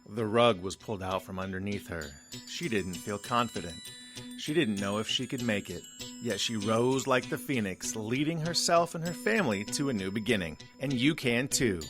The rug was pulled out from underneath her. She didn't feel confident. She didn't know if she could make it. Yet she rose like the phoenix, leading herself and her family to a new beginning. And you can too.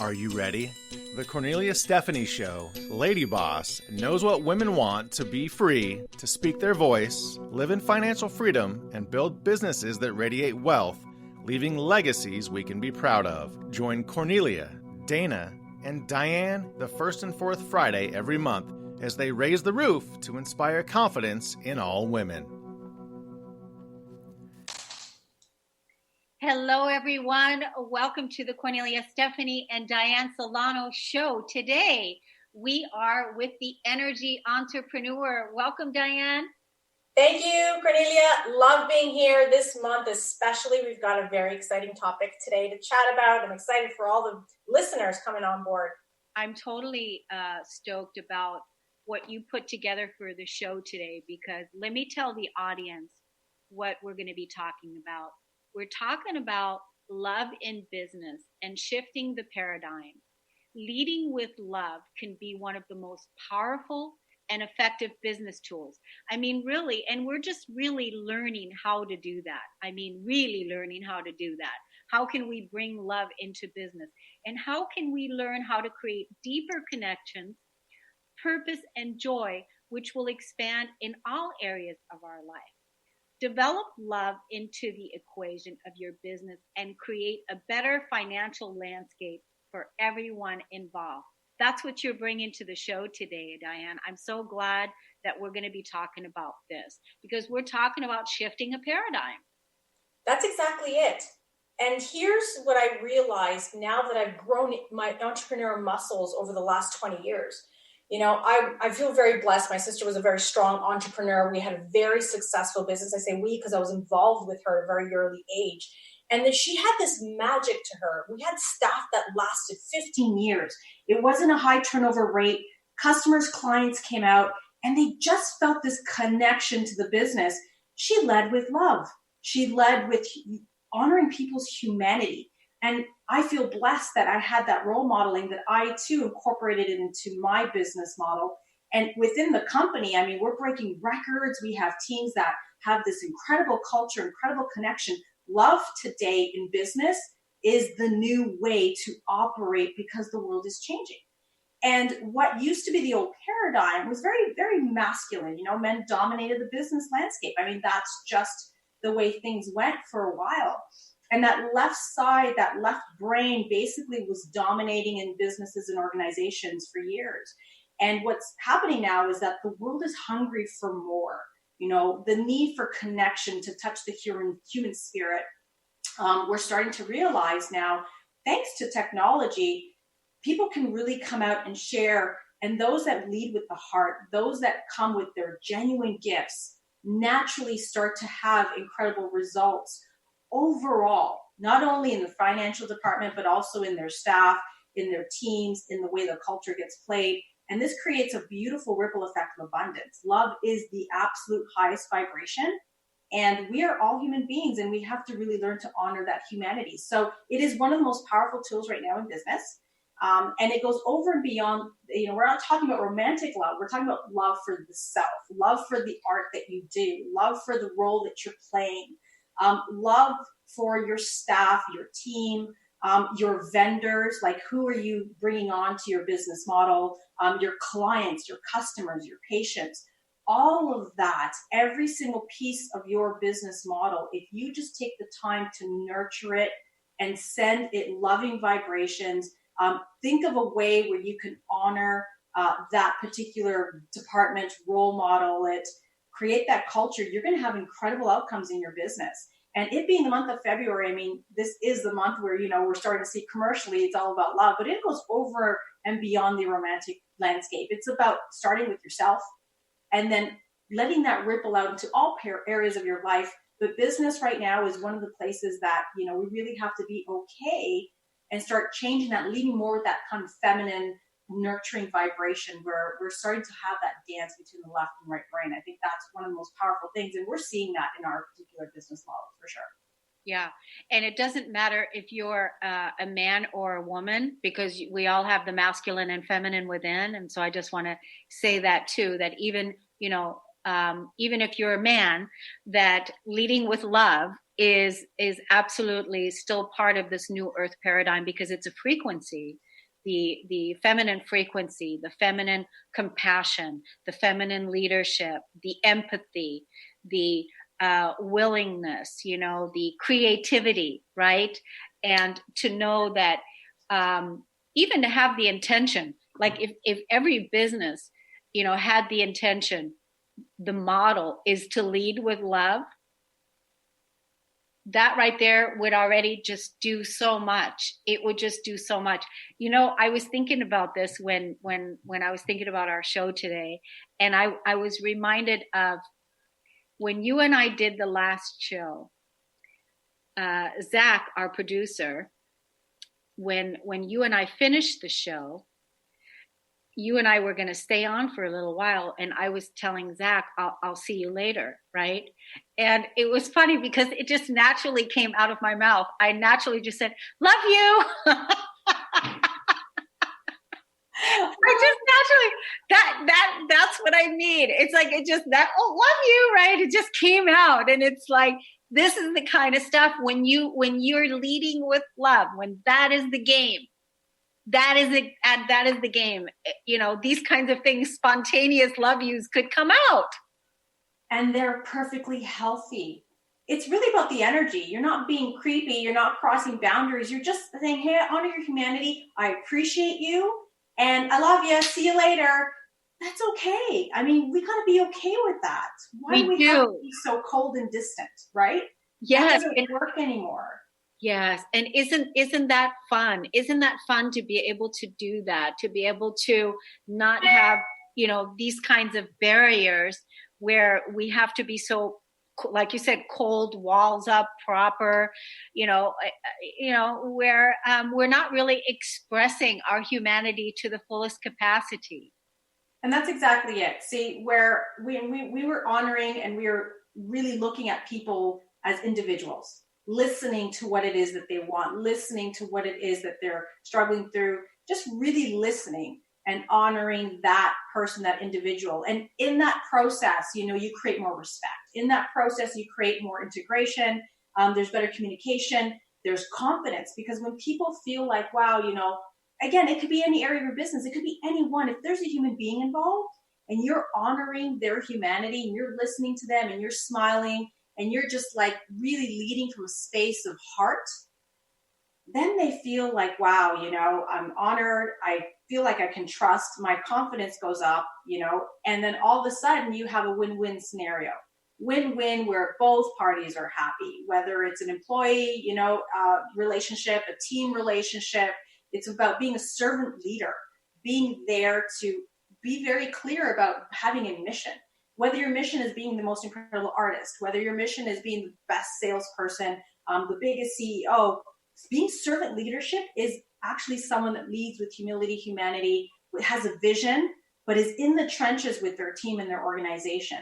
Are you ready? The Cornelia Stephanie Show, Lady Boss, knows what women want to be free, to speak their voice, live in financial freedom, and build businesses that radiate wealth, leaving legacies we can be proud of. Join Cornelia, Dana, and Dianne the first and fourth Friday every month as they raise the roof to inspire confidence in all women. Hello, everyone. Welcome to the Cornelia Stephanie and Dianne Solano show. Today, we are with the energy entrepreneur. Welcome, Dianne. Thank you, Cornelia. Love being here this month, especially. We've got a very exciting topic today to chat about. I'm excited for all the listeners coming on board. I'm totally stoked about what you put together for the show today, because let me tell the audience what we're going to be talking about. We're talking about love in business and shifting the paradigm. Leading with love can be one of the most powerful and effective business tools. I mean, really, and we're just really learning how to do that. I mean, really learning how to do that. How can we bring love into business? And how can we learn how to create deeper connections, purpose, and joy, which will expand in all areas of our life? Develop love into the equation of your business and create a better financial landscape for everyone involved. That's what you're bringing to the show today, Dianne. I'm so glad that we're going to be talking about this, because we're talking about shifting a paradigm. That's exactly it. And here's what I realized now that I've grown my entrepreneur muscles over the last 20 years. You know, I feel very blessed. My sister was a very strong entrepreneur. We had a very successful business. I say we because I was involved with her at a very early age. And then she had this magic to her. We had staff that lasted 15 years. It wasn't a high turnover rate. Customers, clients came out, and they just felt this connection to the business. She led with love. She led with honoring people's humanity. And I feel blessed that I had that role modeling, that I too incorporated it into my business model. And within the company, I mean, we're breaking records. We have teams that have this incredible culture, incredible connection. Love today in business is the new way to operate because the world is changing. And what used to be the old paradigm was very, very masculine. You know, men dominated the business landscape. I mean, that's just the way things went for a while. And that left side, that left brain basically was dominating in businesses and organizations for years. And what's happening now is that the world is hungry for more. You know, the need for connection to touch the human spirit. We're starting to realize now, thanks to technology, people can really come out and share. And those that lead with the heart, those that come with their genuine gifts, naturally start to have incredible results overall, not only in the financial department, but also in their staff, in their teams, in the way the culture gets played. And this creates a beautiful ripple effect of abundance. Love is the absolute highest vibration. And we are all human beings, and we have to really learn to honor that humanity. So it is one of the most powerful tools right now in business. And it goes over and beyond, you know, we're not talking about romantic love. We're talking about love for the self, love for the art that you do, love for the role that you're playing, love for your staff, your team, your vendors, like who are you bringing on to your business model, your clients, your customers, your patients, all of that, every single piece of your business model, if you just take the time to nurture it and send it loving vibrations, think of a way where you can honor that particular department, role model it, create that culture, you're going to have incredible outcomes in your business. And it being the month of February, I mean, this is the month where, you know, we're starting to see commercially, it's all about love, but it goes over and beyond the romantic landscape. It's about starting with yourself and then letting that ripple out into all areas of your life. But business right now is one of the places that, you know, we really have to be okay and start changing that, leading more with that kind of feminine, nurturing vibration where we're starting to have that dance between the left and right brain. I think that's one of the most powerful things. And we're seeing that in our particular business model for sure. Yeah. And it doesn't matter if you're a man or a woman, because we all have the masculine and feminine within. And so I just want to say that too, that even, even if you're a man, that leading with love is absolutely still part of this new earth paradigm, because it's a frequency, the feminine frequency, the feminine compassion, the feminine leadership, the empathy, the willingness, the creativity, right? And to know that, even to have the intention, like if every business, had the intention, the model is to lead with love, that right there would already just do so much. It would just do so much. I was thinking about this when I was thinking about our show today, and I was reminded of when you and I did the last show. Zach, our producer, when you and I finished the show, you and I were going to stay on for a little while, and I was telling Zach, I'll see you later, right? And it was funny because it just naturally came out of my mouth. I naturally just said, love you. I just naturally, that's what I mean. It's like, it just, love you, right? It just came out. And it's like, this is the kind of stuff when you're leading with love, when that is the game. That is the game. These kinds of things, spontaneous love yous could come out. And they're perfectly healthy. It's really about the energy. You're not being creepy. You're not crossing boundaries. You're just saying, hey, I honor your humanity. I appreciate you. And I love you. See you later. That's okay. I mean, we got to be okay with that. Why do we have to be so cold and distant, right? Yes. That doesn't work anymore. Yes. And isn't that fun? Isn't that fun to be able to do that, to be able to not have, these kinds of barriers where we have to be so, like you said, cold, walls up, proper, where we're not really expressing our humanity to the fullest capacity. And that's exactly it. See, where we were honoring and we were really looking at people as individuals, listening to what it is that they want, listening to what it is that they're struggling through, just really listening and honoring that person, that individual. And in that process, you create more respect. In that process, you create more integration. There's better communication. There's confidence, because when people feel like, wow, again, it could be any area of your business. It could be anyone. If there's a human being involved and you're honoring their humanity and you're listening to them and you're smiling and you're just like really leading from a space of heart, then they feel like, wow, I'm honored. I feel like I can trust. My confidence goes up, and then all of a sudden you have a win-win scenario. Win-win where both parties are happy, whether it's an employee, relationship, a team relationship. It's about being a servant leader, being there to be very clear about having a mission. Whether your mission is being the most incredible artist, whether your mission is being the best salesperson, the biggest CEO, being servant leadership is actually someone that leads with humility, humanity, has a vision, but is in the trenches with their team and their organization.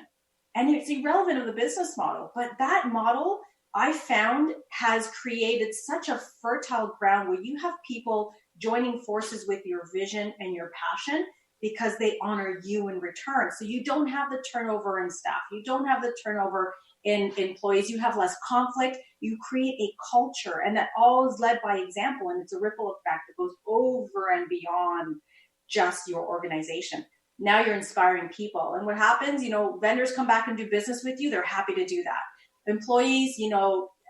And it's irrelevant of the business model, but that model I found has created such a fertile ground where you have people joining forces with your vision and your passion because they honor you in return. So you don't have the turnover in staff. You don't have the turnover in employees. You have less conflict. You create a culture, and that all is led by example. And it's a ripple effect that goes over and beyond just your organization. Now you're inspiring people. And what happens, vendors come back and do business with you. They're happy to do that. Employees,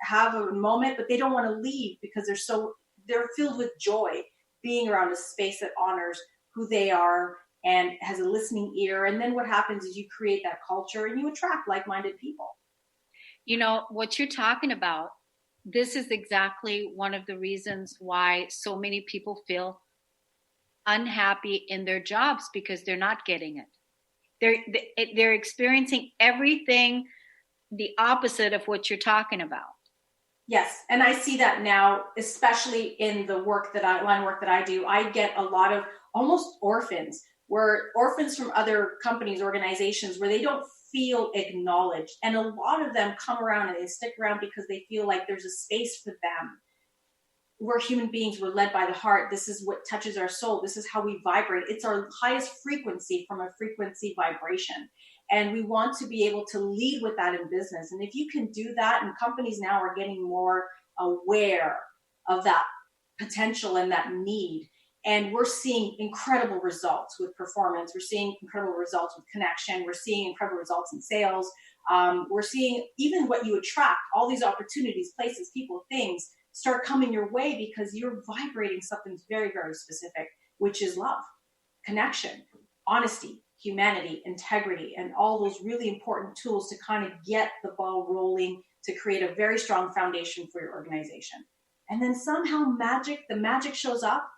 have a moment, but they don't want to leave because they're filled with joy being around a space that honors who they are and has a listening ear. And then what happens is you create that culture and you attract like-minded people. What you're talking about, this is exactly one of the reasons why so many people feel unhappy in their jobs, because they're not getting it. They're experiencing everything the opposite of what you're talking about. Yes. And I see that now, especially in the line work that I do. I get a lot of almost orphans from other companies, organizations, where they don't feel acknowledged. And a lot of them come around and they stick around because they feel like there's a space for them. We're human beings. We're led by the heart. This is what touches our soul. This is how we vibrate. It's our highest frequency from a frequency vibration. And we want to be able to lead with that in business. And if you can do that, and companies now are getting more aware of that potential and that need. And we're seeing incredible results with performance. We're seeing incredible results with connection. We're seeing incredible results in sales. We're seeing even what you attract, all these opportunities, places, people, things start coming your way because you're vibrating something very, very specific, which is love, connection, honesty, humanity, integrity, and all those really important tools to kind of get the ball rolling to create a very strong foundation for your organization. And then somehow the magic shows up.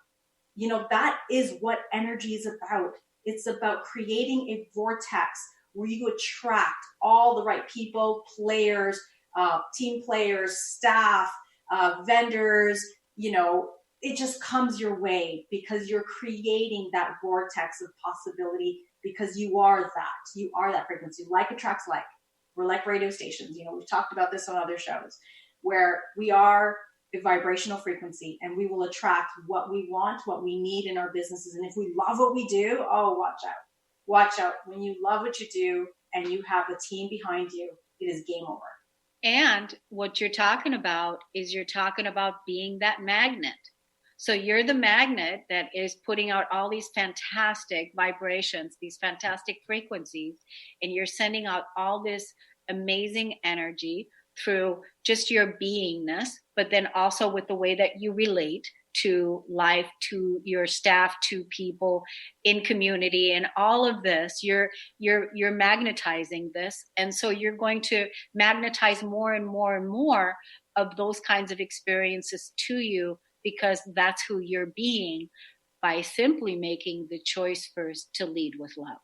You know, that is what energy is about. It's about creating a vortex where you attract all the right people, players, team players, staff, vendors. You know, it just comes your way because you're creating that vortex of possibility because you are that. You are that frequency. Like attracts like. We're like radio stations. You know, we've talked about this on other shows where we are a vibrational frequency and we will attract what we want, what we need in our businesses. And if we love what we do, oh, watch out. Watch out. When you love what you do and you have a team behind you, it is game over. And what you're talking about is you're talking about being that magnet. So you're the magnet that is putting out all these fantastic vibrations, these fantastic frequencies, and you're sending out all this amazing energy through just your beingness, but then also with the way that you relate to life, to your staff, to people in community, and all of this, you're magnetizing this. And so you're going to magnetize more and more and more of those kinds of experiences to you because that's who you're being by simply making the choice first to lead with love.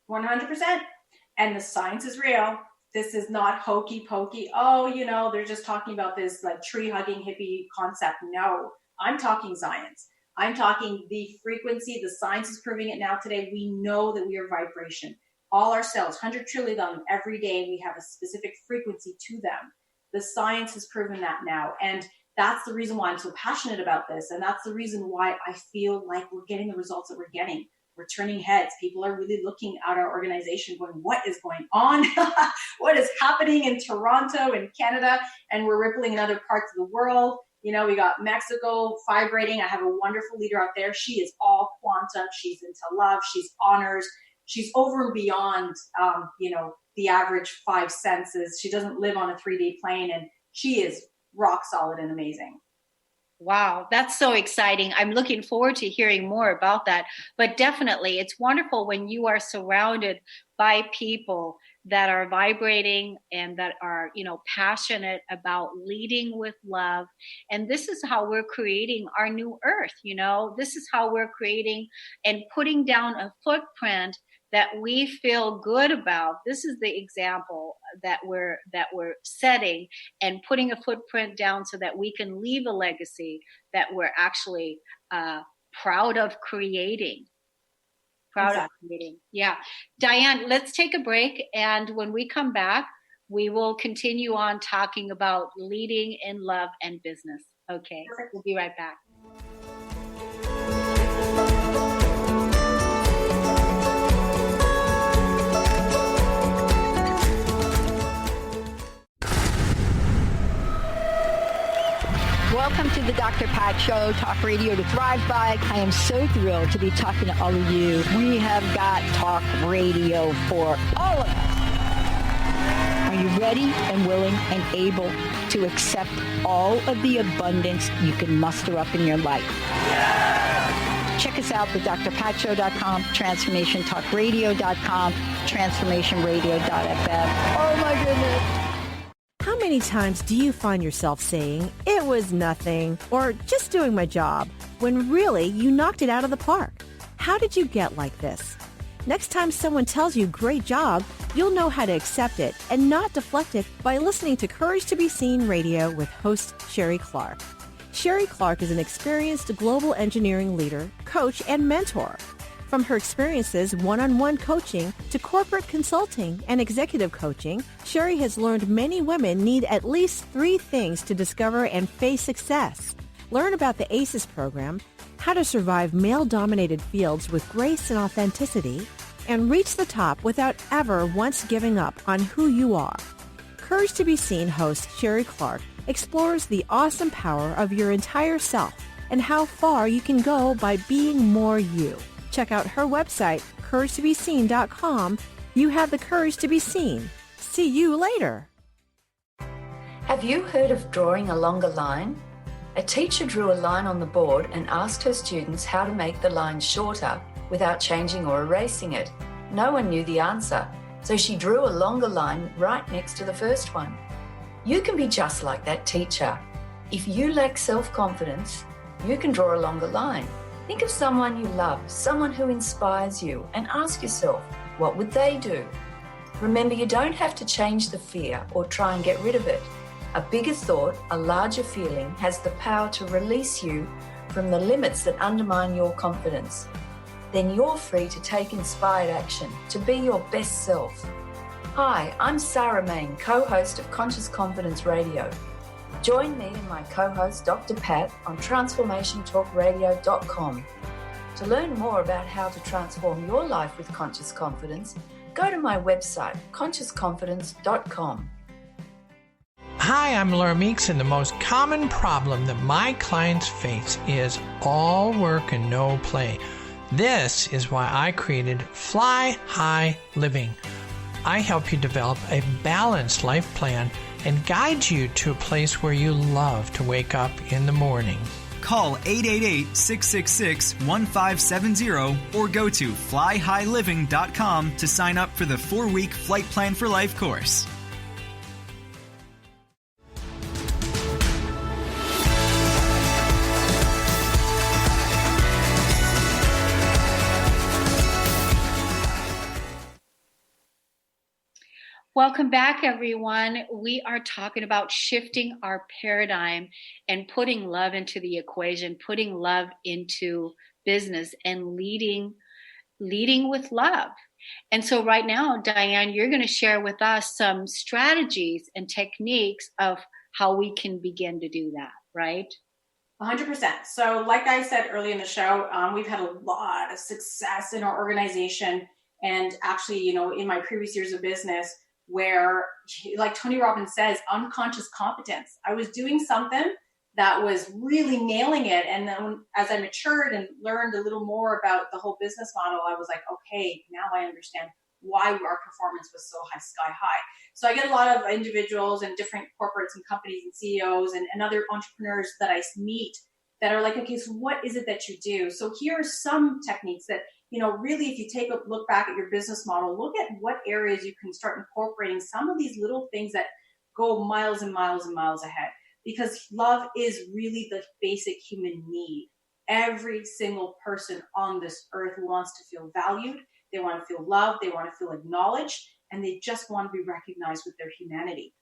100%. And the science is real. This is not hokey pokey. Oh, you know, they're just talking about this like tree hugging hippie concept. No, I'm talking science. I'm talking the frequency. The science is proving it now today. We know that we are vibration. All our cells, 100 trillion of them every day, we have a specific frequency to them. The science has proven that now. And that's the reason why I'm so passionate about this. And that's the reason why I feel like we're getting the results that we're getting. We're turning heads. People are really looking at our organization going, what is going on? What is happening in Toronto and Canada? And we're rippling in other parts of the world. You know, we got Mexico vibrating. I have a wonderful leader out there. She is all quantum. She's into love. She's honors. She's over and beyond, the average 5 senses. She doesn't live on a 3D plane, and she is rock solid and amazing. Wow, that's so exciting. I'm looking forward to hearing more about that. But definitely, it's wonderful when you are surrounded by people that are vibrating and that are, passionate about leading with love. And this is how we're creating our new earth. This is how we're creating and putting down a footprint that we feel good about. This is the example that we're setting and putting a footprint down so that we can leave a legacy that we're actually proud of creating. Yeah. Dianne, let's take a break. And when we come back, we will continue on talking about leading in love and business. Okay. Perfect. We'll be right back. Welcome to the Dr. Pat Show, Talk Radio to Thrive By. I am so thrilled to be talking to all of you. We have got Talk Radio for all of us. Are you ready and willing and able to accept all of the abundance you can muster up in your life? Yeah! Check us out at drpatshow.com, transformationtalkradio.com, transformationradio.fm. Oh my goodness. How many times do you find yourself saying, it was nothing, or just doing my job, when really you knocked it out of the park? How did you get like this? Next time someone tells you great job, you'll know how to accept it and not deflect it by listening to Courage to be Seen Radio with host Sherry Clark. Sherry Clark is an experienced global engineering leader, coach, and mentor. From her experiences one-on-one coaching to corporate consulting and executive coaching, Sherry has learned many women need at least 3 things to discover and face success. Learn about the ACES program, how to survive male-dominated fields with grace and authenticity, and reach the top without ever once giving up on who you are. Courage to be Seen host Sherry Clark explores the awesome power of your entire self and how far you can go by being more you. Check out her website, CourageToBeSeen.com. You have the courage to be seen. See you later. Have you heard of drawing a longer line? A teacher drew a line on the board and asked her students how to make the line shorter without changing or erasing it. No one knew the answer, so she drew a longer line right next to the first one. You can be just like that teacher. If you lack self-confidence, you can draw a longer line. Think of someone you love, someone who inspires you, and ask yourself, what would they do? Remember, you don't have to change the fear or try and get rid of it. A bigger thought, a larger feeling, has the power to release you from the limits that undermine your confidence. Then you're free to take inspired action, to be your best self. Hi, I'm Sarah Main, co-host of Conscious Confidence Radio. Join me and my co-host Dr. Pat on transformationtalkradio.com. To learn more about how to transform your life with conscious confidence, go to my website, consciousconfidence.com. Hi, I'm Laura Meeks, and the most common problem that my clients face is all work and no play. This is why I created Fly High Living. I help you develop a balanced life plan and guide you to a place where you love to wake up in the morning. Call 888-666-1570 or go to flyhighliving.com to sign up for the 4-week Flight Plan for Life course. Welcome back, everyone. We are talking about shifting our paradigm and putting love into the equation, putting love into business and leading with love. And so right now, Dianne, you're going to share with us some strategies and techniques of how we can begin to do that, right? 100%. So like I said early in the show, we've had a lot of success in our organization. And actually, in my previous years of business, where, like Tony Robbins says, unconscious competence. I was doing something that was really nailing it. And then as I matured and learned a little more about the whole business model, I was like, okay, now I understand why our performance was so sky high. So I get a lot of individuals and different corporates and companies and CEOs and other entrepreneurs that I meet that are like, okay, so what is it that you do? So here are some techniques that, really, if you take a look back at your business model, look at what areas you can start incorporating some of these little things that go miles and miles and miles ahead. Because love is really the basic human need. Every single person on this earth wants to feel valued. They want to feel loved. They want to feel acknowledged. And they just want to be recognized with their humanity.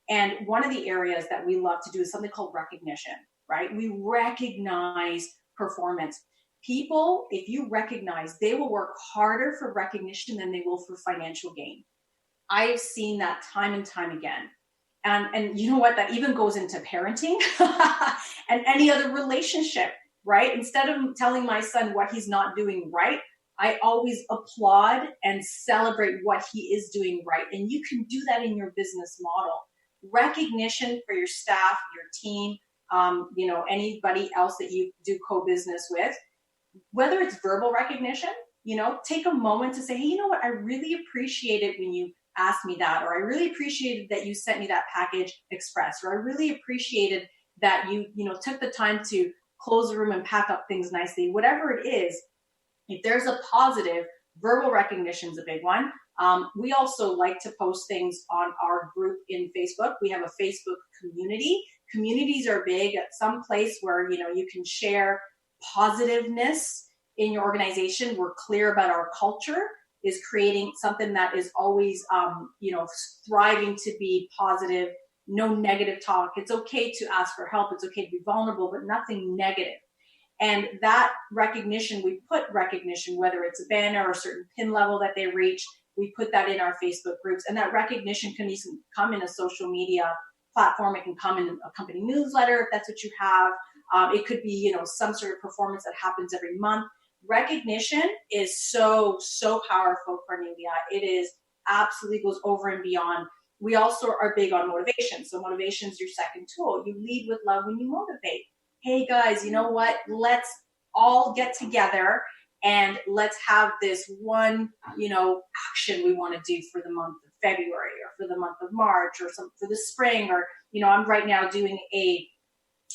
And one of the areas that we love to do is something called recognition, right? We recognize performance. People, if you recognize, they will work harder for recognition than they will for financial gain. I've seen that time and time again. And you know what? That even goes into parenting and any other relationship, right? Instead of telling my son what he's not doing right, I always applaud and celebrate what he is doing right. And you can do that in your business model. Recognition for your staff, your team, anybody else that you do co-business with. Whether it's verbal recognition, take a moment to say, hey, you know what? I really appreciate it when you asked me that, or I really appreciated that you sent me that package express, or I really appreciated that you took the time to close the room and pack up things nicely. Whatever it is, if there's a positive, verbal recognition is a big one. We also like to post things on our group in Facebook. We have a Facebook community. Communities are big at some place where, you can share positiveness in your organization. We're clear about our culture is creating something that is always, thriving to be positive, no negative talk. It's okay to ask for help. It's okay to be vulnerable, but nothing negative. And that recognition, we put recognition, whether it's a banner or a certain pin level that they reach, we put that in our Facebook groups. And that recognition can even come in a social media platform. It can come in a company newsletter if that's what you have. It could be, some sort of performance that happens every month. Recognition is so, so powerful, Cornelia. It is absolutely goes over and beyond. We also are big on motivation. So motivation is your second tool. You lead with love when you motivate. Hey guys, you know what? Let's all get together and let's have this one, action we want to do for the month of February or for the month of March or for the spring. Or, I'm right now doing a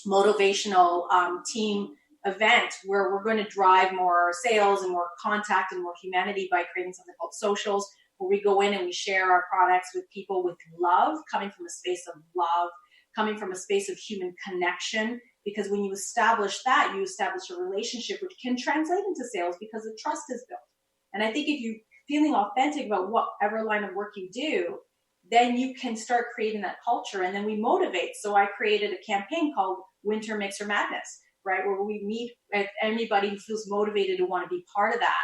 motivational team event where we're going to drive more sales and more contact and more humanity by creating something called socials, where we go in and we share our products with people with love, coming from a space of love, coming from a space of human connection. Because when you establish that, you establish a relationship which can translate into sales because the trust is built. And I think if you're feeling authentic about whatever line of work you do, then you can start creating that culture. And then we motivate. So I created a campaign called Winter Mixer Madness, right? Where we meet with anybody who feels motivated to want to be part of that.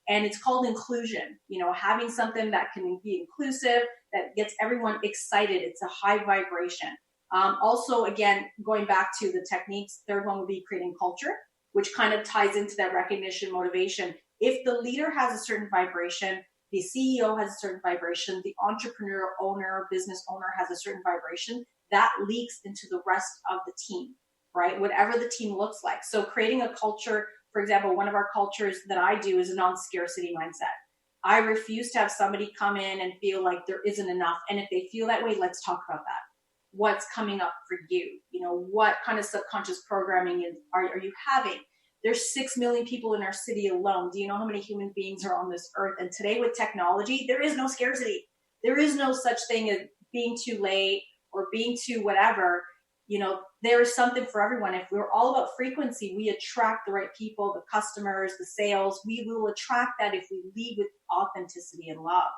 And it's called inclusion, having something that can be inclusive, that gets everyone excited. It's a high vibration. Also, again, going back to the techniques, third one would be creating culture, which kind of ties into that recognition, motivation. If the leader has a certain vibration, the CEO has a certain vibration, the entrepreneur, owner, business owner has a certain vibration, that leaks into the rest of the team, right? Whatever the team looks like. So creating a culture, for example, one of our cultures that I do is a non-scarcity mindset. I refuse to have somebody come in and feel like there isn't enough. And if they feel that way, let's talk about that. What's coming up for you? What kind of subconscious programming are you having? There's 6 million people in our city alone. Do you know how many human beings are on this earth? And today with technology, there is no scarcity. There is no such thing as being too late or being too whatever. There is something for everyone. If we're all about frequency, we attract the right people, the customers, the sales. We will attract that if we lead with authenticity and love.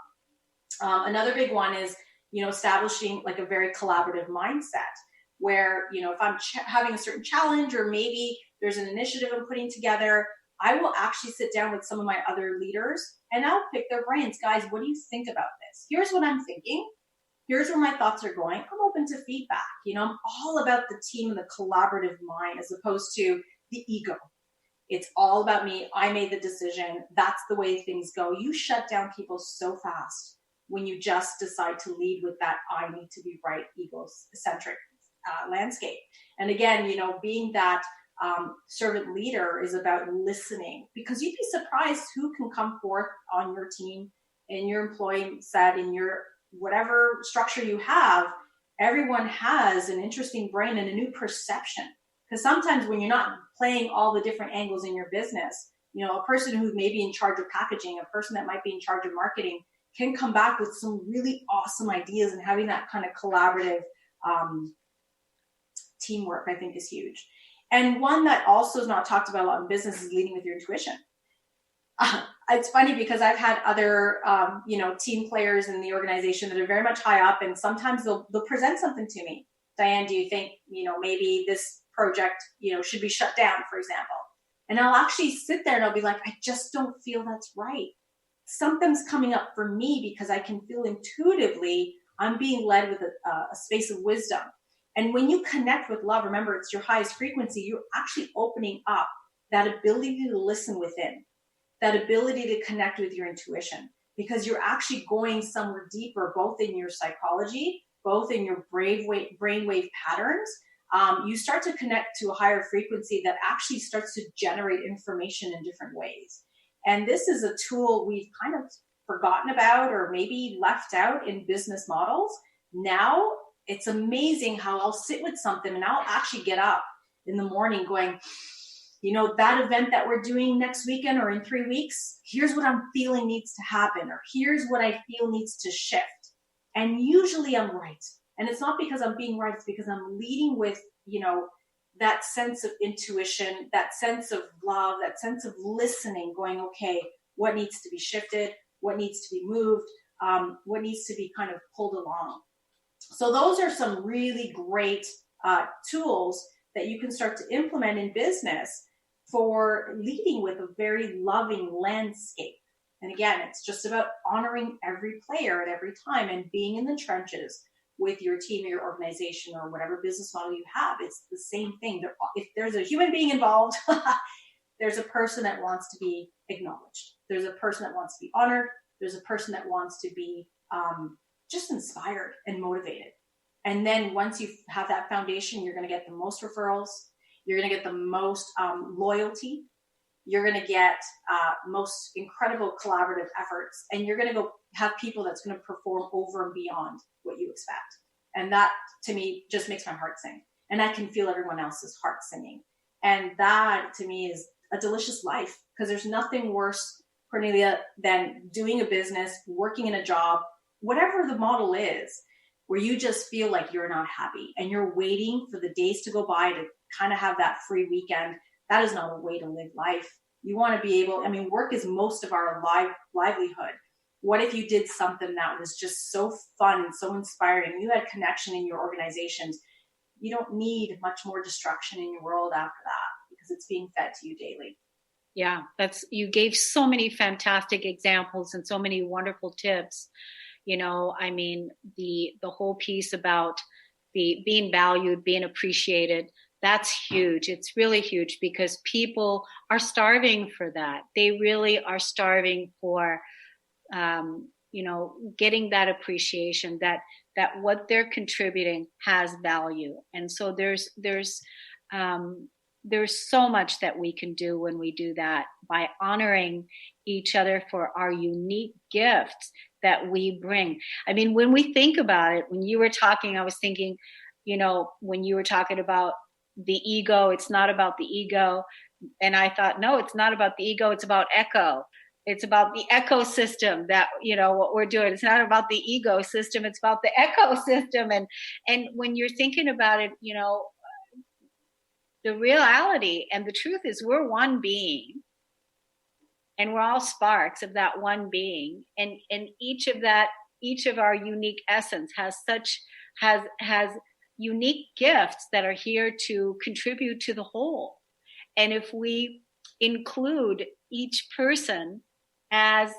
Another big one is, establishing like a very collaborative mindset where, if I'm having a certain challenge or maybe there's an initiative I'm putting together, I will actually sit down with some of my other leaders and I'll pick their brains. Guys, what do you think about this? Here's what I'm thinking. Here's where my thoughts are going. I'm open to feedback. I'm all about the team and the collaborative mind as opposed to the ego. It's all about me. I made the decision. That's the way things go. You shut down people so fast when you just decide to lead with that I need to be right, egocentric landscape. And again, being that servant leader is about listening, because you'd be surprised who can come forth on your team, in your employee set, in your whatever structure you have. Everyone has an interesting brain and a new perception. Because sometimes when you're not playing all the different angles in your business, a person who's maybe in charge of packaging, a person that might be in charge of marketing, can come back with some really awesome ideas, and having that kind of collaborative teamwork, I think, is huge. And one that also is not talked about a lot in business is leading with your intuition. It's funny because I've had other, team players in the organization that are very much high up, and sometimes they'll present something to me. Dianne, do you think, maybe this project, should be shut down, for example? And I'll actually sit there and I'll be like, I just don't feel that's right. Something's coming up for me because I can feel intuitively I'm being led with a space of wisdom. And when you connect with love, remember, it's your highest frequency, you're actually opening up that ability to listen within, that ability to connect with your intuition, because you're actually going somewhere deeper, both in your psychology, both in your brainwave patterns. You start to connect to a higher frequency that actually starts to generate information in different ways. And this is a tool we've kind of forgotten about or maybe left out in business models. Now it's amazing how I'll sit with something and I'll actually get up in the morning going, that event that we're doing next weekend or in 3 weeks, here's what I'm feeling needs to happen, or here's what I feel needs to shift. And usually I'm right. And it's not because I'm being right, it's because I'm leading with, that sense of intuition, that sense of love, that sense of listening, going, okay, what needs to be shifted? What needs to be moved? What needs to be kind of pulled along? So those are some really great tools that you can start to implement in business for leading with a very loving landscape. And again, it's just about honoring every player at every time and being in the trenches with your team or your organization or whatever business model you have. It's the same thing. If there's a human being involved, there's a person that wants to be acknowledged. There's a person that wants to be honored. There's a person that wants to be just inspired and motivated. And then once you have that foundation, you're going to get the most referrals. You're going to get the most loyalty. You're going to get most incredible collaborative efforts. And you're going to go have people that's going to perform over and beyond what you expect. And that, to me, just makes my heart sing. And I can feel everyone else's heart singing. And that, to me, is a delicious life, because there's nothing worse, Cornelia, than doing a business, working in a job, whatever the model is, where you just feel like you're not happy and you're waiting for the days to go by to kind of have that free weekend. That is not a way to live life. You want to be able, work is most of our livelihood. What if you did something that was just so fun and so inspiring? You had connection in your organizations. You don't need much more destruction in your world after that, because it's being fed to you daily. Yeah, you gave so many fantastic examples and so many wonderful tips. The whole piece about being valued, being appreciated, that's huge. It's really huge, because people are starving for that. They really are starving for, getting that appreciation, that what they're contributing has value. And so there's so much that we can do when we do that, by honoring each other for our unique gifts that we bring. When we think about it, when you were talking, I was thinking, when you were talking about the ego, it's not about the ego. And I thought, no, it's not about the ego. It's about echo. It's about the ecosystem that, what we're doing. It's not about the ecosystem. It's about the ecosystem. And when you're thinking about it, the reality and the truth is we're one being, and we're all sparks of that one being. And each of our unique essence has unique gifts that are here to contribute to the whole. And if we include each person as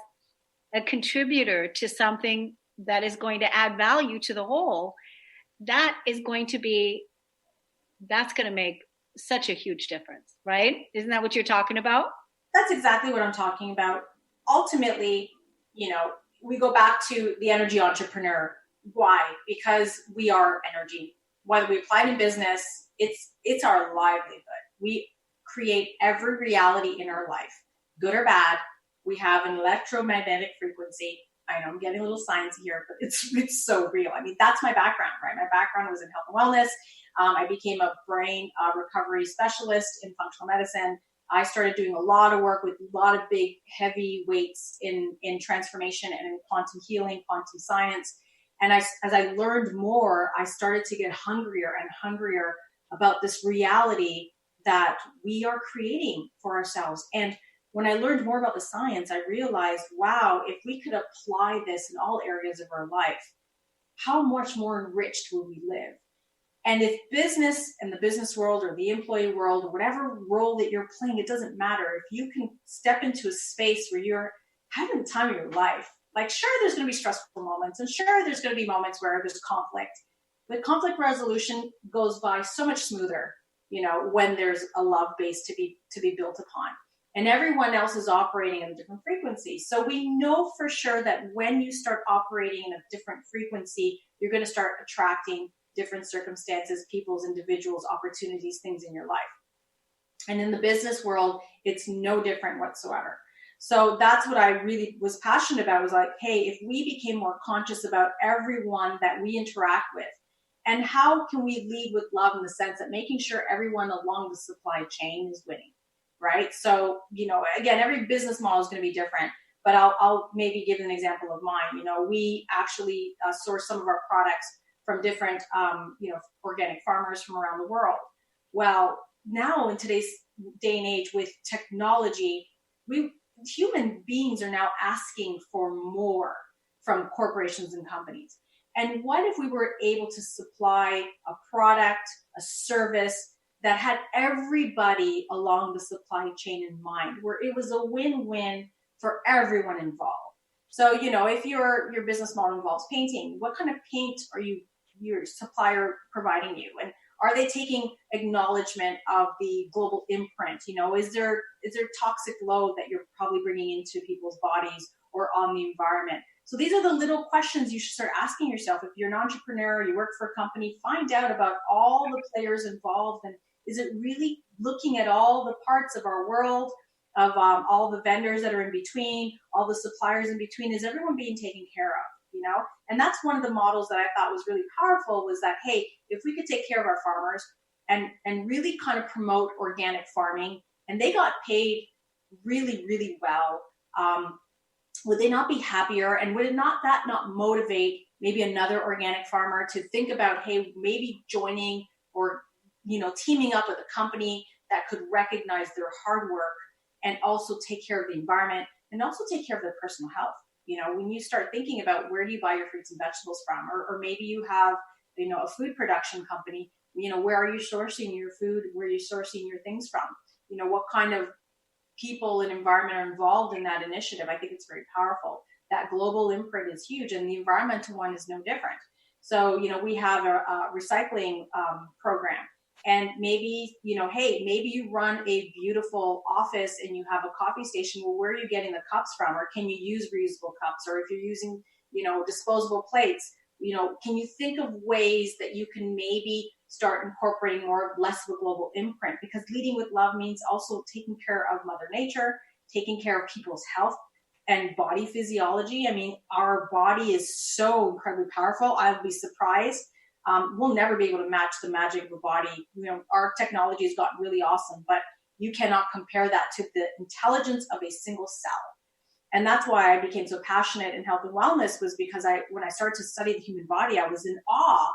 a contributor to something that is going to add value to the whole, that's going to make such a huge difference, right? Isn't that what you're talking about? That's exactly what I'm talking about. Ultimately, we go back to the energy entrepreneur. Why? Because we are energy. Whether we apply it in business, it's our livelihood. We create every reality in our life, good or bad. We have an electromagnetic frequency. I know I'm getting a little science here, but it's so real. That's my background, right? My background was in health and wellness. I became a brain recovery specialist in functional medicine. I started doing a lot of work with a lot of big, heavy weights in transformation and in quantum healing, quantum science. And as I learned more, I started to get hungrier and hungrier about this reality that we are creating for ourselves. And when I learned more about the science, I realized, wow, if we could apply this in all areas of our life, how much more enriched will we live? And if business and the business world or the employee world or whatever role that you're playing, it doesn't matter. If you can step into a space where you're having the time of your life, like, sure, there's going to be stressful moments, and sure, there's going to be moments where there's conflict, but conflict resolution goes by so much smoother, when there's a love base to be built upon. And everyone else is operating at a different frequency. So we know for sure that when you start operating in a different frequency, you're going to start attracting different circumstances, people's, individuals, opportunities, things in your life. And in the business world, it's no different whatsoever. So that's what I really was passionate about, was like, hey, if we became more conscious about everyone that we interact with, and how can we lead with love in the sense that making sure everyone along the supply chain is winning, right? So, again, every business model is going to be different, but I'll maybe give an example of mine. We actually source some of our products from different, organic farmers from around the world. Well, now in today's day and age with technology, human beings are now asking for more from corporations and companies. And what if we were able to supply a product, a service that had everybody along the supply chain in mind, where it was a win-win for everyone involved. So, if your business model involves painting, what kind of paint are your supplier providing you? And are they taking acknowledgement of the global imprint? Is there toxic load that you're probably bringing into people's bodies or on the environment? So these are the little questions you should start asking yourself. If you're an entrepreneur, you work for a company, find out about all the players involved, and is it really looking at all the parts of our world, of all the vendors that are in between, all the suppliers in between? Is everyone being taken care of? And that's one of the models that I thought was really powerful, was that, hey, if we could take care of our farmers and really kind of promote organic farming, and they got paid really, really well, would they not be happier? And would it not motivate maybe another organic farmer to think about, hey, maybe joining or, teaming up with a company that could recognize their hard work and also take care of the environment and also take care of their personal health? When you start thinking about where do you buy your fruits and vegetables from, or maybe you have, a food production company, where are you sourcing your food? Where are you sourcing your things from? What kind of people and environment are involved in that initiative? I think it's very powerful. That global imprint is huge, and the environmental one is no different. So, we have a recycling program. And maybe, hey, maybe you run a beautiful office and you have a coffee station. Well, where are you getting the cups from? Or can you use reusable cups? Or if you're using, disposable plates, can you think of ways that you can maybe start incorporating less of a global imprint? Because leading with love means also taking care of Mother Nature, taking care of people's health and body physiology. I mean, our body is so incredibly powerful. I would be surprised. We'll never be able to match the magic of a body. Our technology has gotten really awesome, but you cannot compare that to the intelligence of a single cell. And that's why I became so passionate in health and wellness, was because when I started to study the human body, I was in awe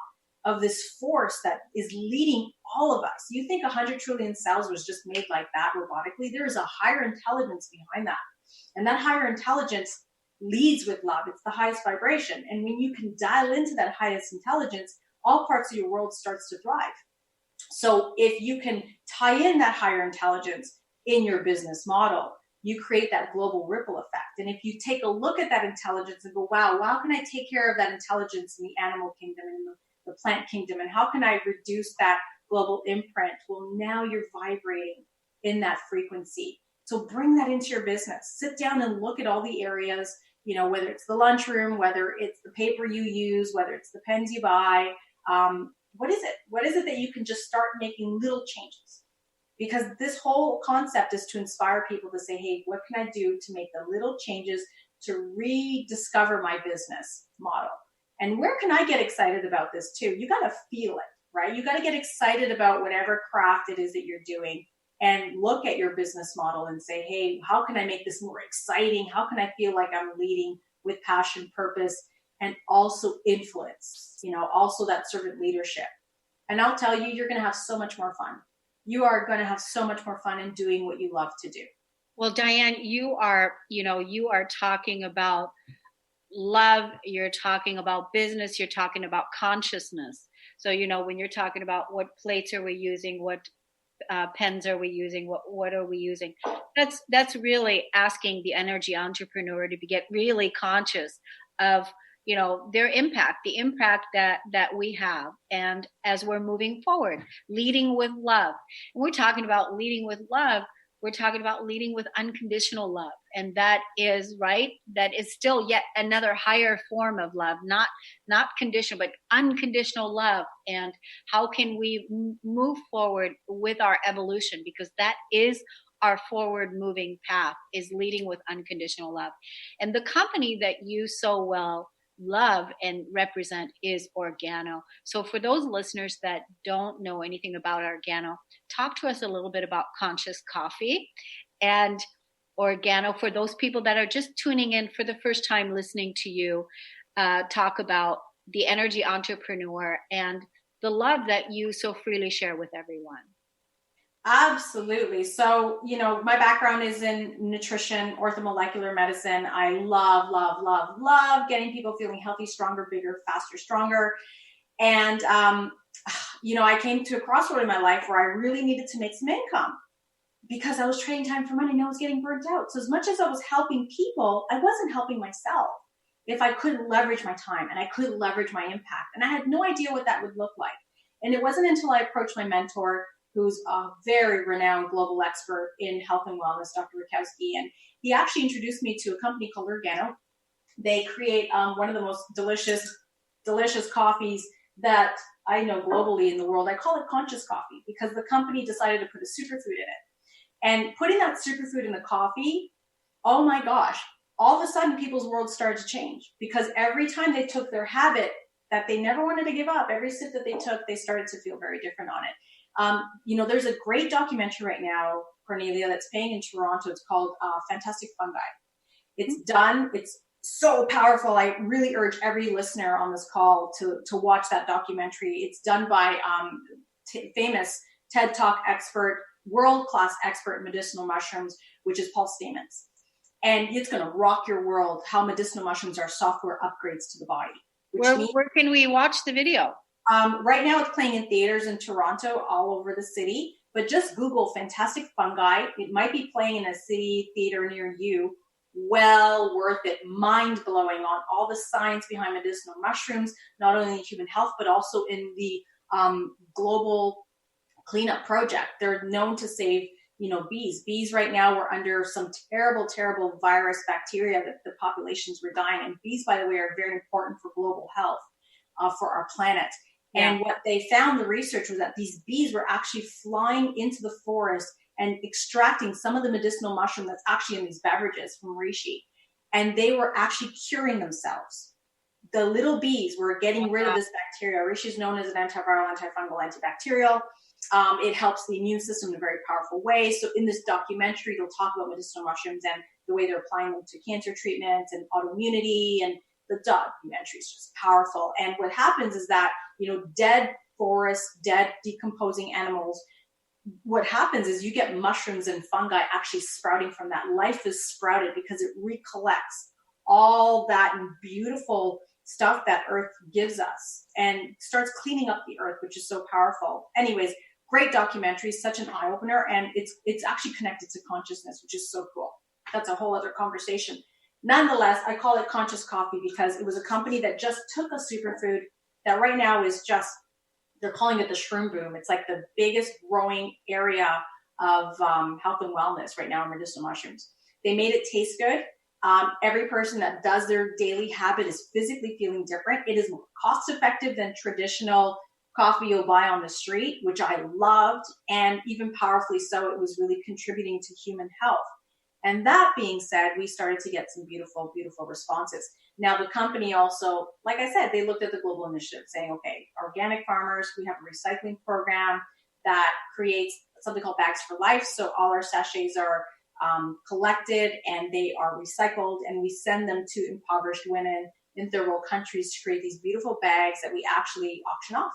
of this force that is leading all of us. You think 100 trillion cells was just made like that robotically? There is a higher intelligence behind that. And that higher intelligence leads with love. It's the highest vibration. And when you can dial into that highest intelligence, all parts of your world starts to thrive. So if you can tie in that higher intelligence in your business model, you create that global ripple effect. And if you take a look at that intelligence and go, wow, how can I take care of that intelligence in the animal kingdom and the plant kingdom? And how can I reduce that global imprint? Well, now you're vibrating in that frequency. So bring that into your business. Sit down and look at all the areas, whether it's the lunchroom, whether it's the paper you use, whether it's the pens you buy. What is it? What is it that you can just start making little changes? Because this whole concept is to inspire people to say, hey, what can I do to make the little changes to rediscover my business model? And where can I get excited about this too? You got to feel it, right? You got to get excited about whatever craft it is that you're doing and look at your business model and say, hey, how can I make this more exciting? How can I feel like I'm leading with passion, purpose, and also influence, also that servant leadership? And I'll tell you, you're going to have so much more fun. You are going to have so much more fun in doing what you love to do. Well, Dianne, you are talking about love. You're talking about business. You're talking about consciousness. So, when you're talking about what plates are we using, what pens are we using, what are we using, that's really asking the energy entrepreneur to get really conscious of their impact, the impact that we have. And as we're moving forward, leading with love. And we're talking about leading with love. We're talking about leading with unconditional love. And that is right. That is still yet another higher form of love, not conditional, but unconditional love. And how can we move forward with our evolution? Because that is our forward moving path, is leading with unconditional love. And the company that you so well love and represent is Organo. So for those listeners that don't know anything about Organo, talk to us a little bit about Conscious Coffee and Organo. For those people that are just tuning in for the first time listening to you talk about the energy entrepreneur and the love that you so freely share with everyone. Absolutely. So, my background is in nutrition, orthomolecular medicine. I love getting people feeling healthy, stronger, bigger, faster, stronger. And I came to a crossroad in my life where I really needed to make some income because I was trading time for money and I was getting burnt out. So as much as I was helping people, I wasn't helping myself if I couldn't leverage my time and I couldn't leverage my impact. And I had no idea what that would look like. And it wasn't until I approached my mentor, who's a very renowned global expert in health and wellness, Dr. Rakowski, and he actually introduced me to a company called Organo. They create one of the most delicious coffees that I know globally in the world. I call it conscious coffee because the company decided to put a superfood in it. And putting that superfood in the coffee, oh my gosh, all of a sudden people's worlds started to change because every time they took their habit that they never wanted to give up, every sip that they took, they started to feel very different on it. There's a great documentary right now, Cornelia, that's playing in Toronto. It's called Fantastic Fungi. It's done. It's so powerful. I really urge every listener on this call to watch that documentary. It's done by famous TED Talk expert, world-class expert in medicinal mushrooms, which is Paul Stamets. And it's going to rock your world, how medicinal mushrooms are software upgrades to the body. Where can we watch the video? Right now it's playing in theaters in Toronto, all over the city, but just Google Fantastic Fungi. It might be playing in a city theater near you. Well worth it. Mind blowing on all the science behind medicinal mushrooms, not only in human health, but also in the global cleanup project. They're known to save, bees. Bees right now were under some terrible, terrible virus bacteria that the populations were dying. And bees, by the way, are very important for global health, for our planet. Yeah. And what they found, the research, was that these bees were actually flying into the forest and extracting some of the medicinal mushroom that's actually in these beverages from reishi. And they were actually curing themselves. The little bees were getting rid of this bacteria. Reishi is known as an antiviral, antifungal, antibacterial. It helps the immune system in a very powerful way. So in this documentary, they'll talk about medicinal mushrooms and the way they're applying them to cancer treatments and autoimmunity. And the documentary is just powerful. And what happens is that, dead forests, dead decomposing animals, what happens is you get mushrooms and fungi actually sprouting from that. Life is sprouted because it recollects all that beautiful stuff that earth gives us and starts cleaning up the earth, which is so powerful. Anyways, great documentary, such an eye-opener, and it's actually connected to consciousness, which is so cool. That's a whole other conversation. Nonetheless, I call it Conscious Coffee because it was a company that just took a superfood that right now is just, they're calling it the shroom boom. It's like the biggest growing area of health and wellness right now in medicinal mushrooms. They made it taste good. Every person that does their daily habit is physically feeling different. It is more cost effective than traditional coffee you'll buy on the street, which I loved. And even powerfully so, it was really contributing to human health. And that being said, we started to get some beautiful, beautiful responses. Now, the company also, like I said, they looked at the global initiative saying, okay, organic farmers, we have a recycling program that creates something called Bags for Life. So all our sachets are collected and they are recycled, and we send them to impoverished women in third world countries to create these beautiful bags that we actually auction off.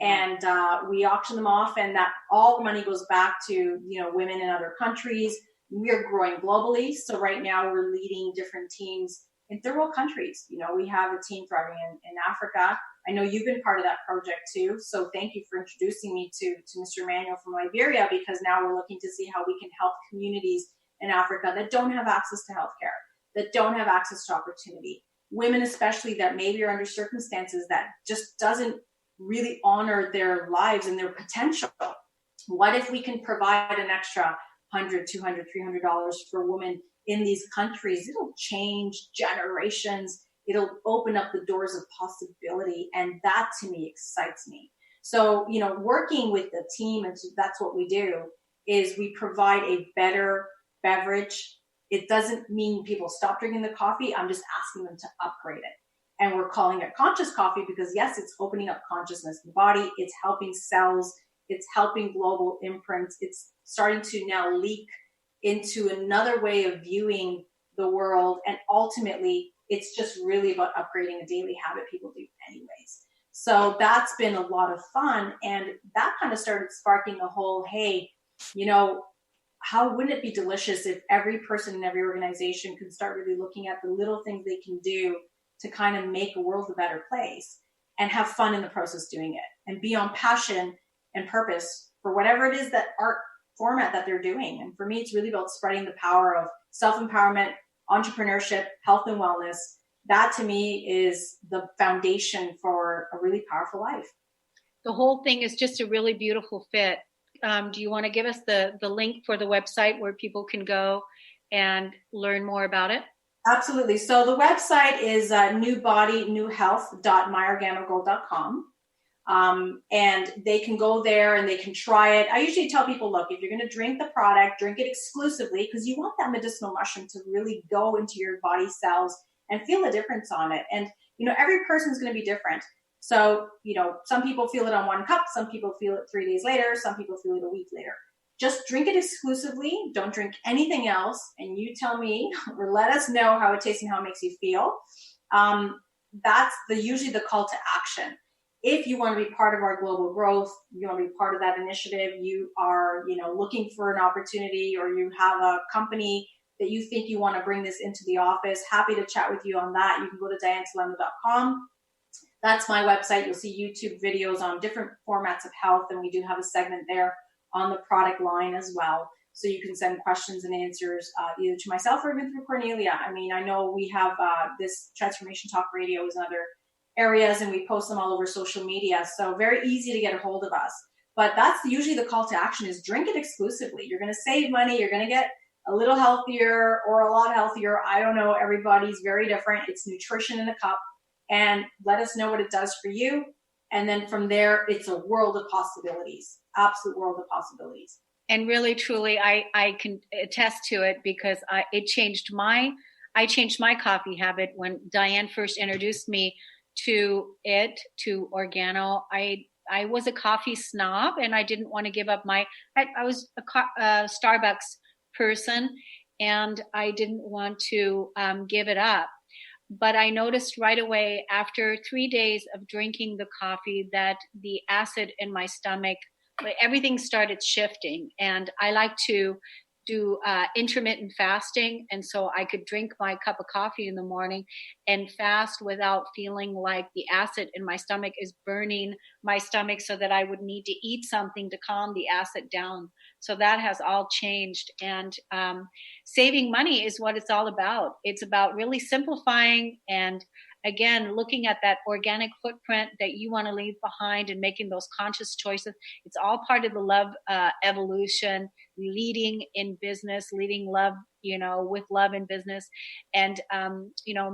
And we auction them off, and that all the money goes back to, women in other countries. We are growing globally. So right now we're leading different teams in third world countries. We have a team thriving in Africa. I know you've been part of that project too. So thank you for introducing me to Mr. Emmanuel from Liberia, because now we're looking to see how we can help communities in Africa that don't have access to healthcare, that don't have access to opportunity. Women especially that maybe are under circumstances that just doesn't really honor their lives and their potential. What if we can provide an extra $100, $200, $300 for women in these countries? It'll change generations. It'll open up the doors of possibility. And that to me excites me. So, working with the team, and so that's what we do, is we provide a better beverage. It doesn't mean people stop drinking the coffee. I'm just asking them to upgrade it. And we're calling it conscious coffee because, yes, it's opening up consciousness in the body. It's helping cells. It's helping global imprints. It's starting to now leak into another way of viewing the world. And ultimately, it's just really about upgrading a daily habit people do anyways. So that's been a lot of fun. And that kind of started sparking the whole, hey, how wouldn't it be delicious if every person in every organization could start really looking at the little things they can do to kind of make a world a better place? and have fun in the process doing it, and be on passion and purpose for whatever it is that art format that they're doing. And for me, it's really about spreading the power of self-empowerment, entrepreneurship, health and wellness. That to me is the foundation for a really powerful life. The whole thing is just a really beautiful fit. Do you want to give us the link for the website where people can go and learn more about it? Absolutely. So the website is newbodynewhealth.myorganogold.com. And they can go there and they can try it. I usually tell people, look, if you're going to drink the product, drink it exclusively, because you want that medicinal mushroom to really go into your body cells and feel a difference on it. And, every person's going to be different. So, some people feel it on 1 cup, some people feel it 3 days later, some people feel it a week later. Just drink it exclusively. Don't drink anything else. And you tell me or let us know how it tastes and how it makes you feel. That's usually the call to action. If you want to be part of our global growth, you want to be part of that initiative, you are, looking for an opportunity, or you have a company that you think you want to bring this into the office, happy to chat with you on that. You can go to DianneSolano.com. That's my website. You'll see YouTube videos on different formats of health, and we do have a segment there on the product line as well. So you can send questions and answers either to myself or even through Cornelia. I mean, I know we have this Transformation Talk Radio is another areas, and we post them all over social media. So very easy to get a hold of us. But that's usually the call to action, is drink it exclusively. You're going to save money. You're going to get a little healthier or a lot healthier. I don't know. Everybody's very different. It's nutrition in a cup. And let us know what it does for you. And then from there, it's a world of possibilities, absolute world of possibilities. And really, truly, I can attest to it, because I changed my coffee habit when Dianne first introduced me to Organo. I was a coffee snob, and I didn't want to give up I was a Starbucks person, and I didn't want to give it up. But I noticed right away after 3 days of drinking the coffee that the acid in my stomach, everything started shifting. And I like to do intermittent fasting. And so I could drink my cup of coffee in the morning and fast without feeling like the acid in my stomach is burning my stomach, so that I would need to eat something to calm the acid down. So that has all changed. And saving money is what it's all about. It's about really simplifying and, again, looking at that organic footprint that you want to leave behind and making those conscious choices. It's all part of the love evolution, leading in business, leading love, with love in business, and,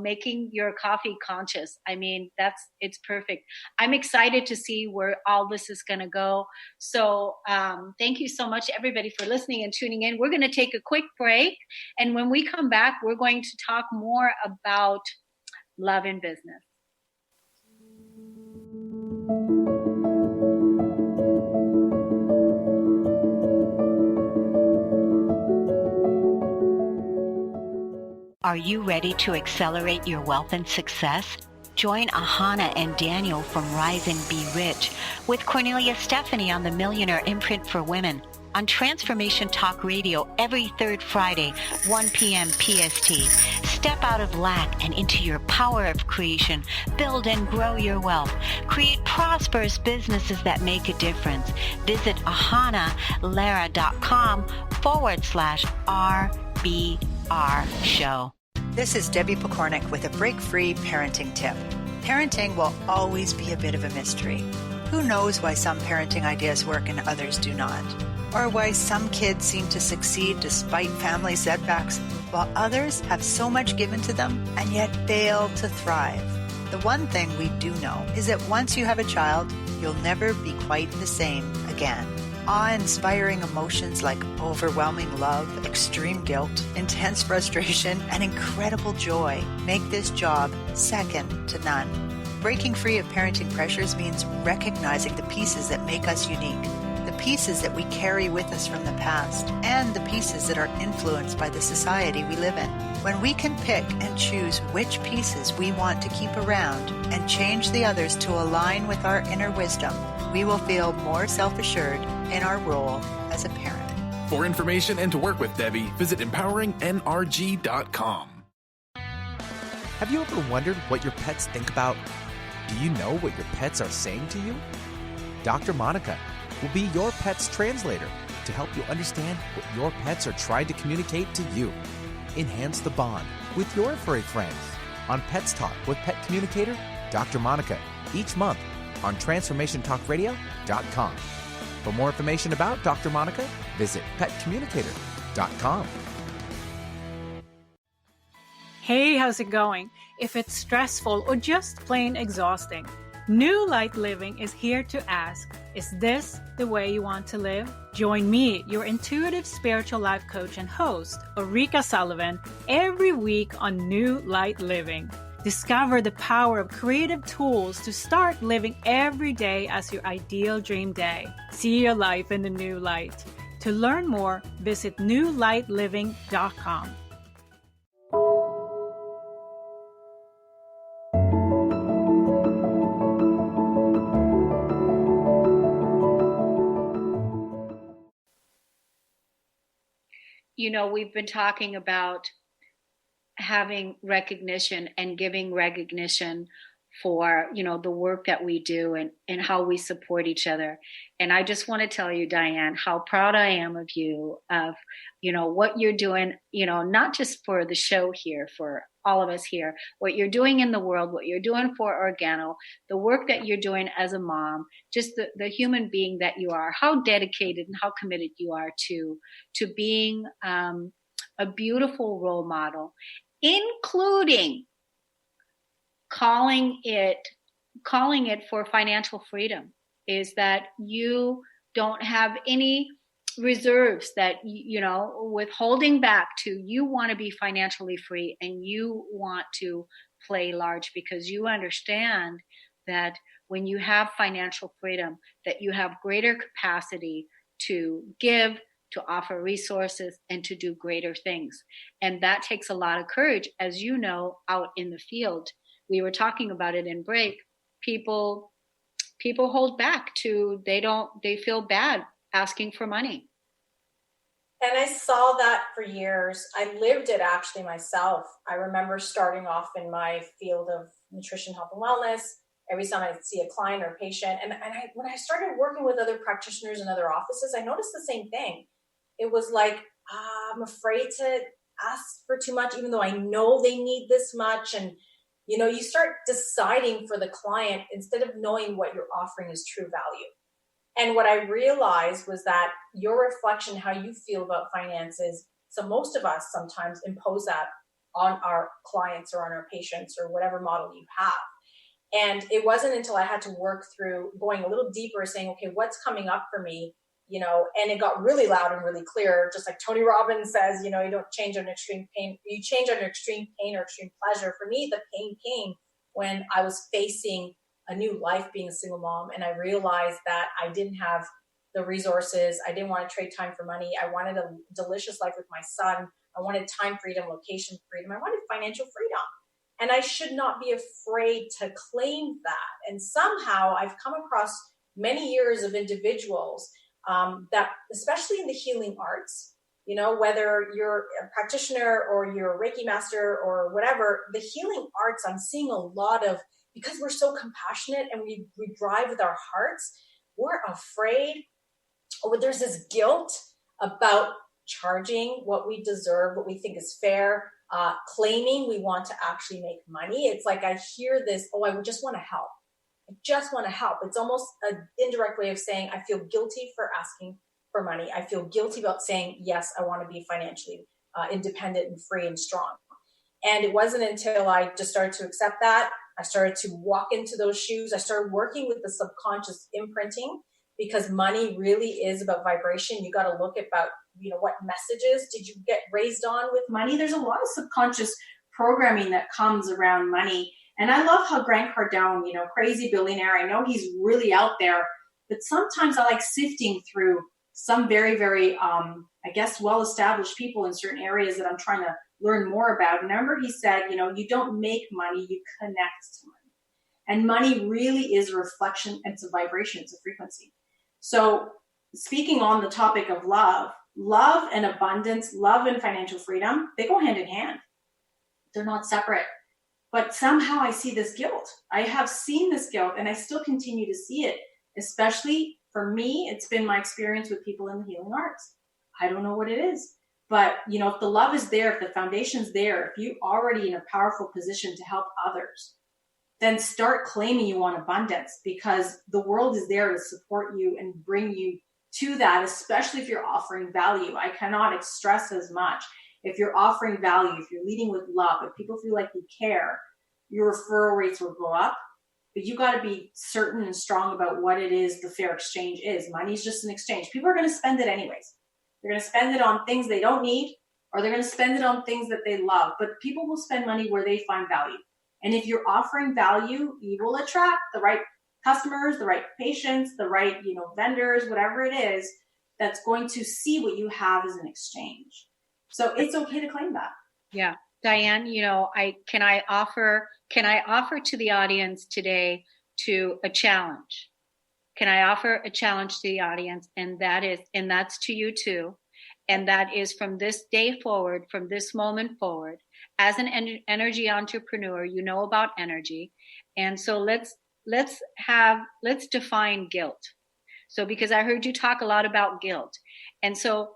making your coffee conscious. I mean, it's perfect. I'm excited to see where all this is going to go. So thank you so much, everybody, for listening and tuning in. We're going to take a quick break. And when we come back, we're going to talk more about love in business. Are you ready to accelerate your wealth and success? Join Ahana and Daniel from Rise and Be Rich with Cornelia Stephanie on the Millionaire Imprint for Women on Transformation Talk Radio every third Friday, 1 p.m. PST. Step out of lack and into your power of creation. Build and grow your wealth. Create prosperous businesses that make a difference. Visit ahanalara.com/RBR show. This is Debbie Pokornik with a break-free parenting tip. Parenting will always be a bit of a mystery. Who knows why some parenting ideas work and others do not? Or why some kids seem to succeed despite family setbacks, while others have so much given to them and yet fail to thrive. The one thing we do know is that once you have a child, you'll never be quite the same again. Awe-inspiring emotions like overwhelming love, extreme guilt, intense frustration, and incredible joy make this job second to none. Breaking free of parenting pressures means recognizing the pieces that make us unique, the pieces that we carry with us from the past, and the pieces that are influenced by the society we live in. When we can pick and choose which pieces we want to keep around and change the others to align with our inner wisdom, we will feel more self-assured in our role as a parent. For information and to work with Debbie, visit empoweringnrg.com. Have you ever wondered what your pets think about? Do you know what your pets are saying to you? Dr. Monica will be your pet's translator to help you understand what your pets are trying to communicate to you. Enhance the bond with your furry friends on Pets Talk with Pet Communicator Dr. Monica each month on TransformationTalkRadio.com. For more information about Dr. Monica, visit PetCommunicator.com. Hey, how's it going? If it's stressful or just plain exhausting, New Light Living is here to ask, is this the way you want to live? Join me, your intuitive spiritual life coach and host, Ulrika Sullivan, every week on New Light Living. Discover the power of creative tools to start living every day as your ideal dream day. See your life in the new light. To learn more, visit newlightliving.com. You know, we've been talking about having recognition and giving recognition for, you know, the work that we do and how we support each other. And I just want to tell you, Dianne, how proud I am of you, of, you know, what you're doing, you know, not just for the show here, for all of us here, what you're doing in the world, what you're doing for Organo, the work that you're doing as a mom, just the human being that you are, how dedicated and how committed you are to being a beautiful role model, including calling it for financial freedom, is that you don't have any reserves, that, you know, withholding back to, you want to be financially free and you want to play large, because you understand that when you have financial freedom, that you have greater capacity to give, to offer resources, and to do greater things. And that takes a lot of courage, as you know, out in the field. We were talking about it in break. People hold back to, they feel bad asking for money. And I saw that for years. I lived it actually myself. I remember starting off in my field of nutrition, health, and wellness. Every time I'd see a client or a patient, when I started working with other practitioners in other offices, I noticed the same thing. It was like, I'm afraid to ask for too much, even though I know they need this much. And, you know, you start deciding for the client instead of knowing what you're offering is true value. And what I realized was that your reflection, how you feel about finances, so most of us sometimes impose that on our clients or on our patients or whatever model you have. And it wasn't until I had to work through going a little deeper, saying, okay, what's coming up for me? You know, and it got really loud and really clear, just like Tony Robbins says, you know, you don't change under extreme pain, you change under extreme pain or extreme pleasure. For me, the pain came when I was facing a new life being a single mom. And I realized that I didn't have the resources. I didn't want to trade time for money. I wanted a delicious life with my son. I wanted time freedom, location freedom. I wanted financial freedom. And I should not be afraid to claim that. And somehow I've come across many years of individuals that, especially in the healing arts, you know, whether you're a practitioner or you're a Reiki master or whatever, the healing arts, I'm seeing a lot of, because we're so compassionate and we drive with our hearts, we're afraid, or there's this guilt about charging what we deserve, what we think is fair, claiming we want to actually make money. It's like I hear this, oh, I just want to help. I just want to help. It's almost an indirect way of saying I feel guilty for asking for money. I feel guilty about saying, yes, I want to be financially independent and free and strong. And it wasn't until I just started to accept that, I started to walk into those shoes. I started working with the subconscious imprinting, because money really is about vibration. You got to look about, you know, what messages did you get raised on with money? There's a lot of subconscious programming that comes around money. And I love how Grant Cardone, you know, crazy billionaire, I know he's really out there, but sometimes I like sifting through some very, very, I guess, well-established people in certain areas that I'm trying to learn more about. And I remember he said, you know, you don't make money, you connect to money. And money really is a reflection, it's a vibration, it's a frequency. So speaking on the topic of love and abundance, love and financial freedom, they go hand in hand. They're not separate. But somehow I see this guilt. I have seen this guilt, and I still continue to see it, especially for me. It's been my experience with people in the healing arts. I don't know what it is, but if the love is there, if the foundation's there, if you're already in a powerful position to help others, then start claiming you want abundance, because the world is there to support you and bring you to that, especially if you're offering value. I cannot stress as much. If you're offering value, if you're leading with love, if people feel like you care, your referral rates will go up. But you got to be certain and strong about what it is the fair exchange is. Money is just an exchange. People are going to spend it anyways. They're going to spend it on things they don't need, or they're going to spend it on things that they love. But people will spend money where they find value. And if you're offering value, you will attract the right customers, the right patients, the right, vendors, whatever it is, that's going to see what you have as an exchange. So it's okay to claim that. Yeah. Dianne, can I offer to the audience today to a challenge? Can I offer a challenge to the audience? And that's to you too. And that is from this day forward, from this moment forward, as an energy entrepreneur, you know about energy. And so let's define guilt. So, because I heard you talk a lot about guilt. And so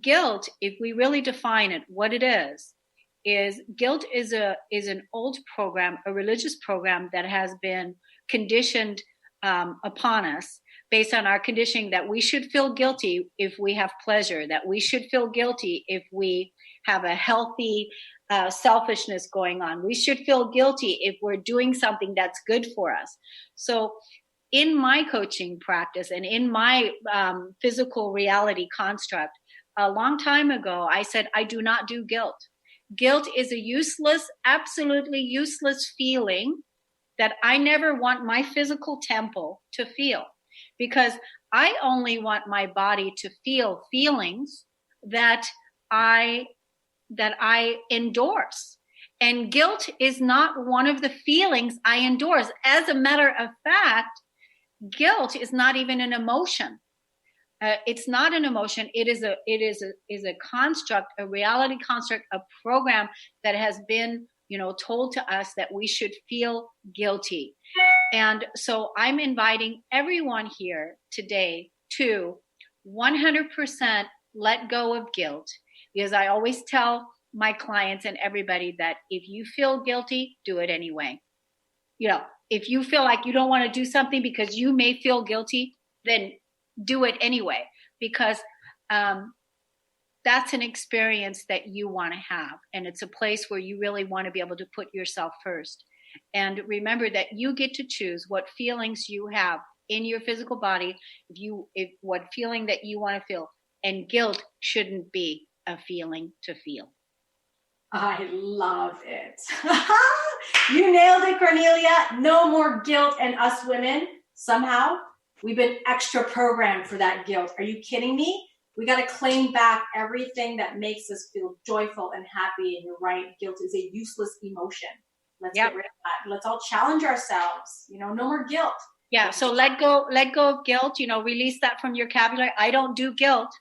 guilt, if we really define it, what it is guilt is an old program, a religious program that has been conditioned upon us based on our conditioning, that we should feel guilty if we have pleasure, that we should feel guilty if we have a healthy selfishness going on. We should feel guilty if we're doing something that's good for us. So in my coaching practice and in my physical reality construct, a long time ago, I said, I do not do guilt. Guilt is a useless, absolutely useless feeling that I never want my physical temple to feel, because I only want my body to feel feelings that I endorse. And guilt is not one of the feelings I endorse. As a matter of fact, guilt is not even an emotion. It's not an emotion. It is a construct, a reality construct, a program that has been, told to us that we should feel guilty. And so I'm inviting everyone here today to 100% let go of guilt, because I always tell my clients and everybody that if you feel guilty, do it anyway. If you feel like you don't want to do something because you may feel guilty, then do it anyway, because that's an experience that you want to have. And it's a place where you really want to be able to put yourself first. And remember that you get to choose what feelings you have in your physical body, what feeling that you want to feel. And guilt shouldn't be a feeling to feel. I love it. You nailed it, Cornelia. No more guilt. And us women, somehow, we've been extra programmed for that guilt. Are you kidding me? We got to claim back everything that makes us feel joyful and happy. And you're right, guilt is a useless emotion. Let's get rid of that. Let's all challenge ourselves. No more guilt. Yeah. So let go of guilt, release that from your vocabulary. I don't do guilt.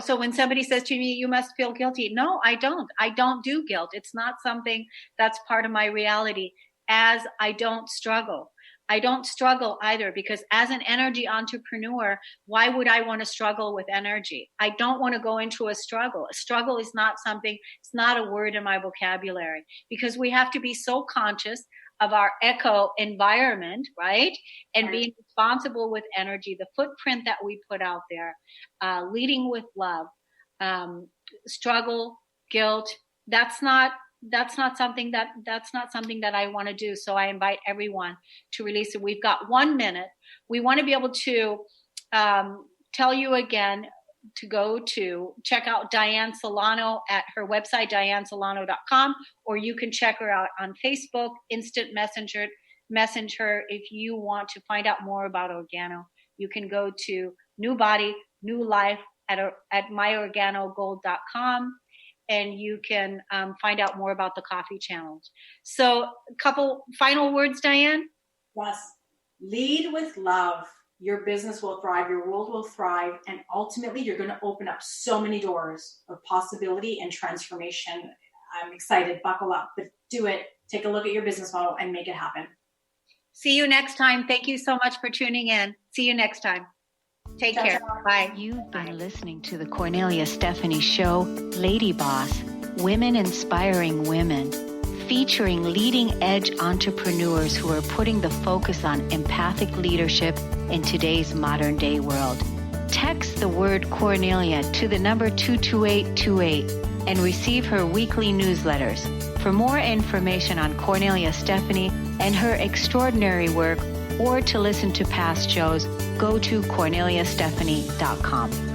So when somebody says to me, you must feel guilty. No, I don't. I don't do guilt. It's not something that's part of my reality, as I don't struggle. I don't struggle either, because as an energy entrepreneur, why would I want to struggle with energy? I don't want to go into a struggle. A struggle is not something, it's not a word in my vocabulary, because we have to be so conscious of our eco environment, right? And being responsible with energy, the footprint that we put out there, leading with love, struggle, guilt, that's not something that I want to do. So I invite everyone to release it. We've got 1 minute. We want to be able to tell you again to go to check out Dianne Solano at her website, diannesolano.com, or you can check her out on Facebook, Instant Messenger. If you want to find out more about Organo, you can go to New Body, New Life at myorganogold.com. And you can find out more about the coffee challenge. So a couple final words, Dianne? Yes. Lead with love. Your business will thrive. Your world will thrive. And ultimately, you're going to open up so many doors of possibility and transformation. I'm excited. Buckle up. But do it take a look at your business model and make it happen. See you next time. Thank you so much for tuning in. See you next time. Take care. Bye. You've been listening to the Cornelia Stephanie Show, Lady Boss, Women Inspiring Women, featuring leading-edge entrepreneurs who are putting the focus on empathic leadership in today's modern-day world. Text the word Cornelia to the number 22828 and receive her weekly newsletters. For more information on Cornelia Stephanie and her extraordinary work, or to listen to past shows, go to corneliastephanie.com.